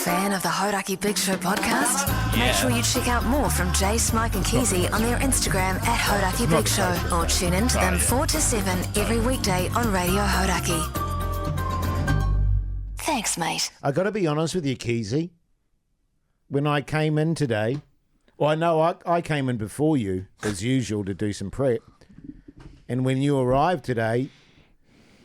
fan of the Hoytey Big Show podcast? Yeah. Make sure you check out more from Jace, Mike and Keezy on their Instagram at Hoytey Big Show, or tune in to them 4 to 7 every weekday on Radio Hoytey. Thanks, mate. I got to be honest with you, Keezy. When I came in today, well, I know I came in before you, as usual, to do some prep. And when you arrived today,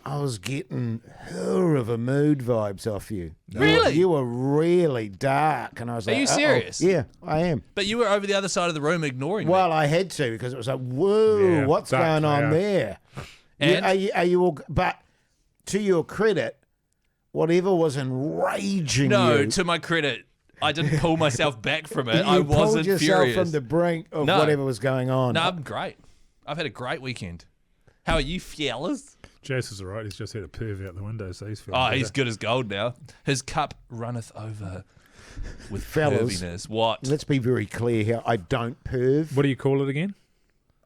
I was getting hell of a mood vibes off you. Really? You were really dark. And I was like, Are you serious? Yeah, I am. But you were over the other side of the room ignoring me. Well, I had to, because it was like, whoa, Yeah, what's dark going on cloud. there? And? Are you all, but to your credit, whatever was enraging No, you, to my credit, I didn't pull myself back from it. you I pulled wasn't yourself furious. from the brink of No. whatever was going on. No, I'm great. I've had a great weekend. How are you, fellas? Jace is all right. He's just had a perv out the window, so he's feeling Oh, better. he's good as gold now. His cup runneth over with Fellas, perviness. What? Let's be very clear here. I don't perv. What do you call it again?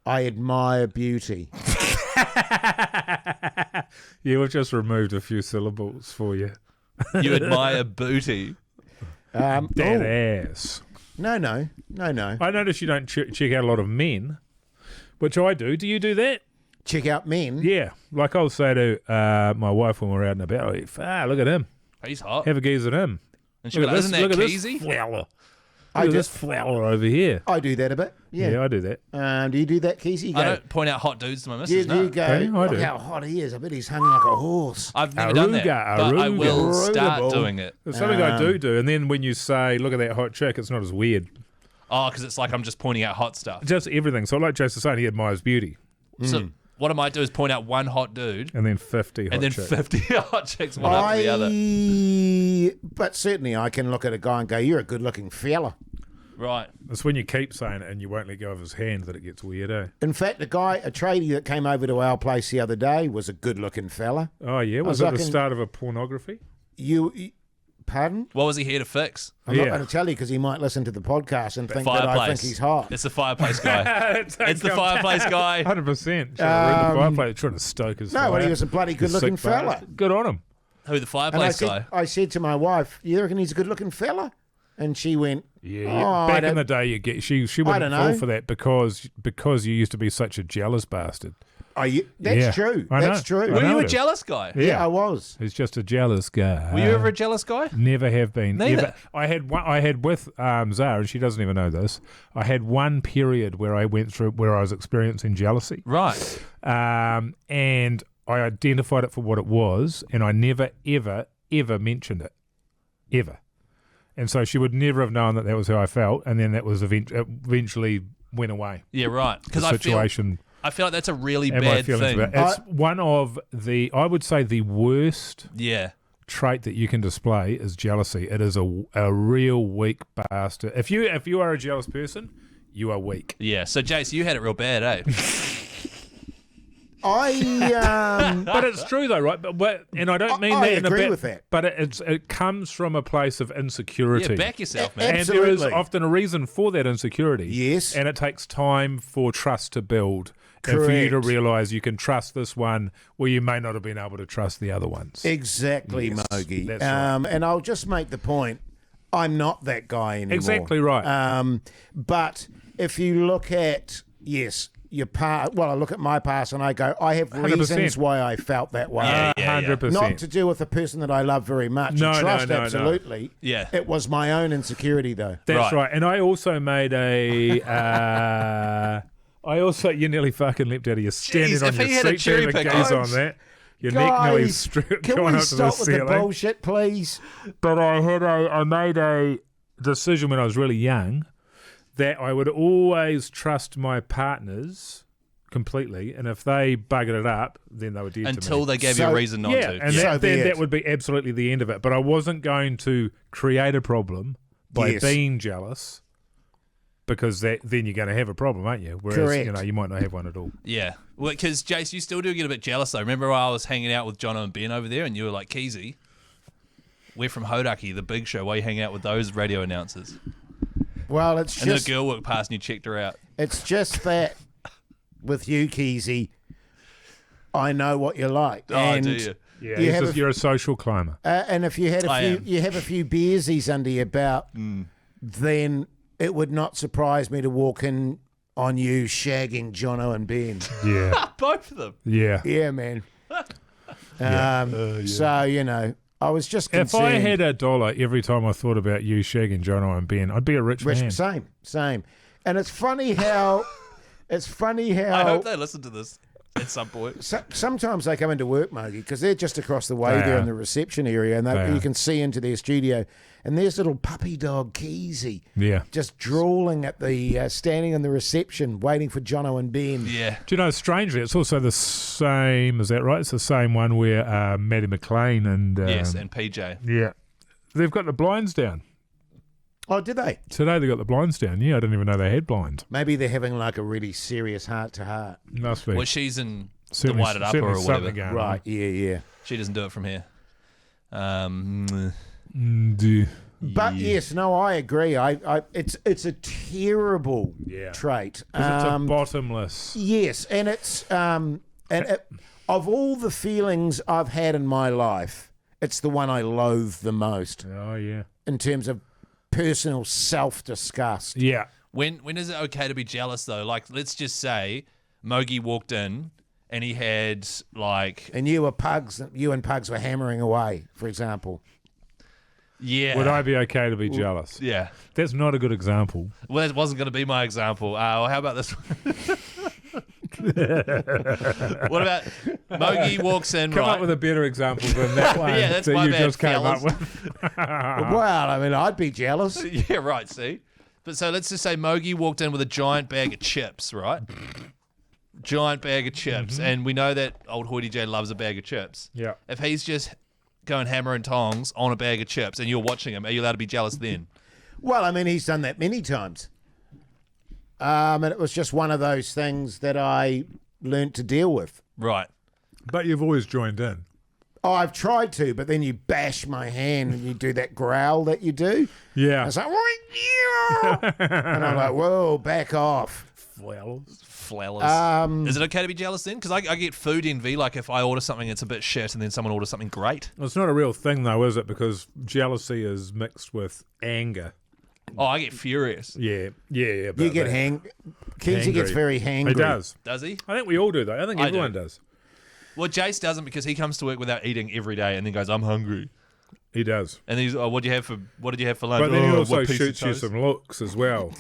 I admire beauty. Yeah, we've just removed a few syllables for you. You admire booty. That ass. No. I notice you don't check out a lot of men, which I do. Do you do that? Check out men. Yeah. Like I'll say to my wife when we're out and about, look at him. He's hot. Have a gaze at him. And she goes, isn't that look at Keezy? this flower. I Look at do- this flower over here. I do that a bit. Yeah. Yeah, I do that. Do you do that, Keezy? You I go, don't point out hot dudes to my do missus. you No. go, Okay, I look do. how hot he is. I bet he's hung like a horse. I've never done that, Aruga, but I will Aruga. start doing it. There's something I do, and then when you say, look at that hot chick, it's not as weird. Oh, because it's like I'm just pointing out hot stuff. Just everything. So like Jason saying, he admires beauty. So what I might do is point out one hot dude And then 50 hot and then chicks. 50 hot chicks, one after the other. But certainly I can look at a guy and go, you're a good-looking fella. Right. It's when you keep saying it and you won't let go of his hand that it gets weird, eh? In fact, a tradie that came over to our place the other day was a good-looking fella. Oh, yeah? Was was it the looking- start of a pornography? Pardon? What was he here to fix? I'm not Yeah. going to tell you because he might listen to the podcast and think that I Fireplace. think he's hot. It's the fireplace guy. It's the fireplace guy. 100%. Trying to fireplace, trying to stoke his No, fire. but he was a bloody His good-looking sick bastard. fella. Good on him. Who, the And fireplace guy? I said to my wife, you reckon he's a good-looking fella? And she went, Yeah, Oh, I back in don't- the day, you get she I wouldn't don't fall know. for that because you used to be such a jealous bastard. that's Yeah. true. I know. That's true. I Were you know a it. jealous guy? Yeah, I was. He's just a jealous guy. Were you ever a jealous guy? Never have been. Neither. Ever. I had with Zara, and she doesn't even know this. I had one period where I went through where I was experiencing jealousy, Right. and I identified it for what it was, and I never ever mentioned it, ever. And so she would never have known that was how I felt, and then that was eventually went away. Yeah, right. The Because I situation. feel like that's a really and my bad feelings thing. about it. It's one of I would say the worst Yeah. trait that you can display is jealousy. It is a real weak bastard. If you are a jealous person, you are weak. Yeah. So, Jace, you had it real bad, eh? But it's true though, right? But and I don't mean I that in a agree bad, with that. But it comes from a place of insecurity. Yeah, back yourself, man. And there is Absolutely. often a reason for that insecurity. Yes. And it takes time for trust to build. And for you to Correct. realise you can trust this one where you may not have been able to trust the other ones. Exactly, Yes, Mogi. that's right. And I'll just make the point, I'm not that guy anymore. Exactly right. But if you look at, yes, your past, well, I look at my past and I go, I have 100%. reasons why I felt that way. Yeah, yeah. 100%. Not to do with the person that I love very much. No, no, Trust, no, no. absolutely. Yeah. It was my own insecurity, though. That's Right. right. And I also made you nearly fucking leapt out of your standing Jeez, on if your he had a seat cherry there with pick, gaze guys, on that. Your neck nearly Guys, can going we up to the stop with the ceiling. bullshit, please? But I made a decision when I was really young that I would always trust my partners completely, and if they buggered it up, then they were dead to Until me. they gave you So- a reason not yeah, to. and So then be it. that would be absolutely the end of it. But I wasn't going to create a problem by Yes. being jealous, because then you're going to have a problem, aren't you? Whereas Correct. you might not have one at all. Yeah. Well, because, Jace, you still do get a bit jealous, though. Remember while I was hanging out with Jono and Ben over there, and you were like, Keezy, we're from Hoytey, the big show. Why are you hanging out with those radio announcers? Well, it's And then just a girl walked past and you checked her out. it's just that with you, Keezy, I know what you're like. Oh, and do you? Yeah, you have you're a social climber. and if you had I am. you have a few beersies under your belt, then it would not surprise me to walk in on you shagging Jono and Ben. Yeah, Both of them. yeah. Yeah, man. So, you know, I was just If I concerned. had $1 every time I thought about you shagging Jono and Ben, I'd be a rich man. Same. And it's funny how I hope they listen to this at some point. sometimes they come into work, Mogi, because they're just across the way They there are. in the reception area, and They you are. can see into their studio. And there's little puppy dog Keezy Yeah. just drooling at the standing in the reception, waiting for Jono and Ben. Yeah. Do you know, strangely, it's also the same, is that right? It's the same one where Maddie McLean and... Yes, and PJ. Yeah. They've got the blinds down. Oh, did they? Today they got the blinds down. Yeah, I didn't even know they had blinds. Maybe they're having like a really serious heart-to-heart. Must be. Well, she's in the Certainly- Whited Upper certainly or something whatever. going on. Right, yeah. She doesn't do it from here. Yeah. But yes, no, I agree. It's a terrible trait. 'Cause it's a bottomless. Yes, and it's of all the feelings I've had in my life, it's the one I loathe the most Oh, yeah. in terms of personal self-disgust. Yeah. When is it okay to be jealous though? Like, let's just say Mogi walked in and he had like, And you and Pugs were hammering away, for example. yeah, Would I be okay to be jealous? yeah. That's not a good example. Well, that wasn't going to be my example. Well, how about this one? What about Mogi walks in, Come right? up with a better example than that one Yeah, that's that my you bad, just came fellas. up with. Well, I mean, I'd be jealous. Yeah, right, see? But so let's just say Mogi walked in with a giant bag of chips, right? Giant bag of chips. And we know that old Hoytey J loves a bag of chips. Yeah. If he's just going hammer and tongs on a bag of chips and you're watching him, are you allowed to be jealous then? Well, I mean, he's done that many times. And it was just one of those things that I learnt to deal with. Right. But you've always joined in. Oh, I've tried to, but then you bash my hand and you do that growl that you do. Yeah. It's like, and I'm like, whoa, back off. Flowers. Is it okay to be jealous then? Because I get food envy. Like if I order something that's a bit shit and then someone orders something great. Well, it's not a real thing, though, is it? Because jealousy is mixed with anger. Oh, I get furious. Yeah. You about get that. Keezy gets Hangry. very hangry. He does. Does he? I think we all do, though. I think I everyone do. does. Well, Jace doesn't because he comes to work without eating every day and then goes, I'm hungry. He does. And he's, oh, what did you have for lunch? But then he "Oh, also what piece of shoots you toast?" some looks as well.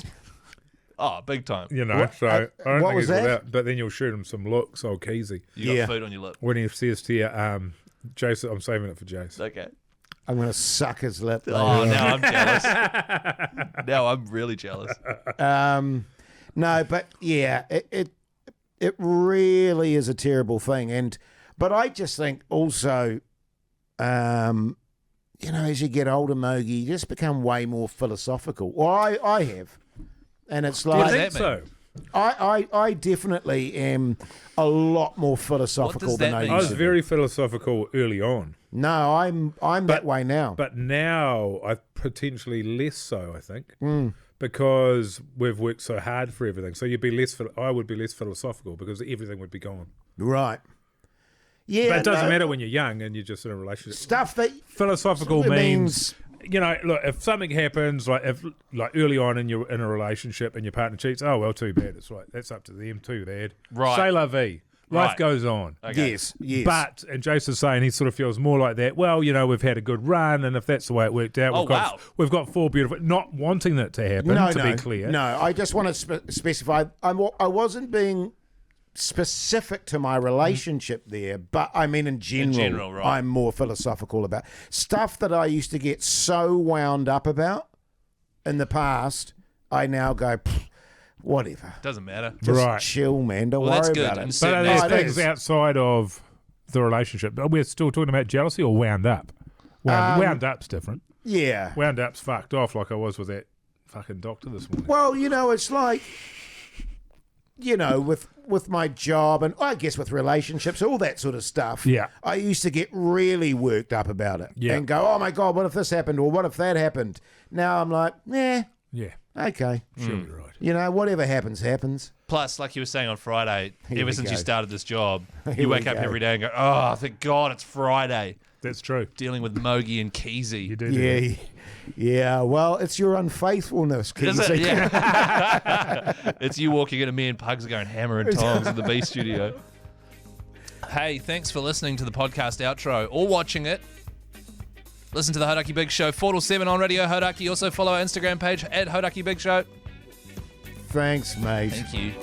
Oh, big time. You know, What- so I don't what think was he's that? without. But then you'll shoot him some looks, old Keezy. You Yeah. got food on your lip. When he says to you, Jace, I'm saving it for Jace. Okay. I'm going to suck his lip. later Oh, on. now I'm jealous. Now I'm really jealous. No, but yeah, it really is a terrible thing. But I just think also, you know, as you get older, Mogi, you just become way more philosophical. Well, I have. And it's I like, think that so. I definitely am a lot more philosophical What does than that I mean? I used was to be. very philosophical early on. No, I'm that way now. But now I'm potentially less so, I think, Mm. because we've worked so hard for everything. So you'd be less. I would be less philosophical because everything would be gone. Right. Yeah. But it doesn't no, matter when you're young and you're just in a relationship. Stuff that Philosophical it means, you know, look, if something happens, like early on in a relationship and your partner cheats, oh well, too bad. It's right. That's up to them. Too bad. Right. C'est la vie. Life Right. goes on. Okay. Yes. But, and Jason's saying he sort of feels more like that. Well, you know, we've had a good run, and if that's the way it worked out, Oh, we've got 4 beautiful. Not wanting that to happen, no, to no, be clear. No, I just want to specify. I wasn't being specific to my relationship there, but I mean in general, right. I'm more philosophical about stuff that I used to get so wound up about in the past. I now go, whatever. Doesn't matter. Just Right. chill, man. Don't Well, that's worry good. about And it. so- But are No, there it things is. outside of the relationship? But we're still talking about jealousy or wound up? Wound up's different. Yeah. Wound up's fucked off like I was with that fucking doctor this morning. Well, you know, it's like, you know, with my job and I guess with relationships, all that sort of stuff. Yeah. I used to get really worked up about it Yeah. and go, oh my God, what if this happened or what if that happened? Now I'm like, Yeah, okay. sure, you're right. You know, whatever happens, happens. Plus, like you were saying on Friday, Here ever we since go. you started this job, Here you we wake up go. every day and go, oh, thank God it's Friday. That's true. Dealing with Mogi and Keezy. You do. that. Yeah, yeah. Well, it's your unfaithfulness, Is Keezy. it? Yeah. It's you walking in and me and Pugs are going hammer and tongs in the B studio. Hey, thanks for listening to the podcast outro or watching it. Listen to the Hoytey Big Show 4 till 7 on Radio Hoytey. Also follow our Instagram page at Hoytey Big Show. Thanks, mate. Thank you.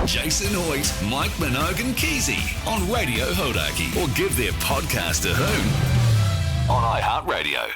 Jason Hoyt, Mike Minogue and Keezy on Radio Hoytey, or give their podcast a hoon on iHeartRadio.